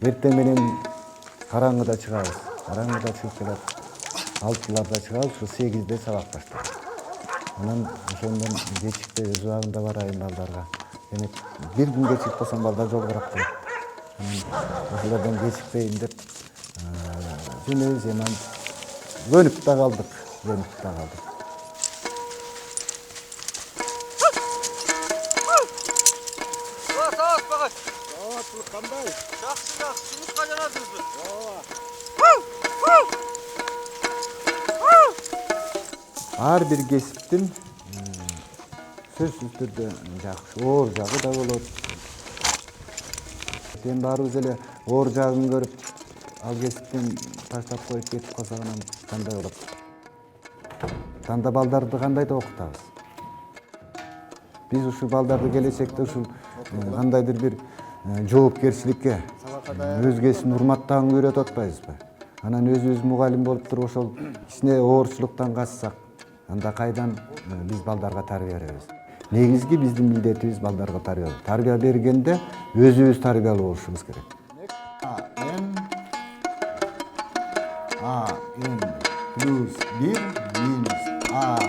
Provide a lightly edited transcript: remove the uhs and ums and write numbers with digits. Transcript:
Эртең менен караңгыда чыгабыз. Караңгыда чыгып келет. 6-ларда чыгабыз, ушу 8-де сабак баштайбыз. Анан ошондон кечикте өз убагында барайын балдарга. Демек, бир күн кечик болсом балдар жолборок болот. Анан ошолордон кечикпейин деп жөнөбүз эми көнүп да калдык. Сабас багай. Сааттылык кандай? Жакшы, жумушка жанасызбы? Ар бир кесиптин сөзсүз түрдө жакшы, оор жагы да болот. Эми баарыбыз эле оор жагын көрүп, ал кесиптен таштап коюп кетип калсак анан кандай болот? Анда балдарды кандай да окутабыз? Биз ушул балдарды келечекте ушул кандайдыр бир жоопкерчиликке, өзгесин урматтаганга үйрөтүп атпайбызбы? Анан өзүбүз мугалим болуп туруп ошол кичине оорчулуктан качсак, анда кайдан биз балдарга тарбия беребиз? Негизги биздин милдетибиз балдарга тарбия бергенде өзүбүз тарбиялуу болушубуз керек. А N плюс 1 минус А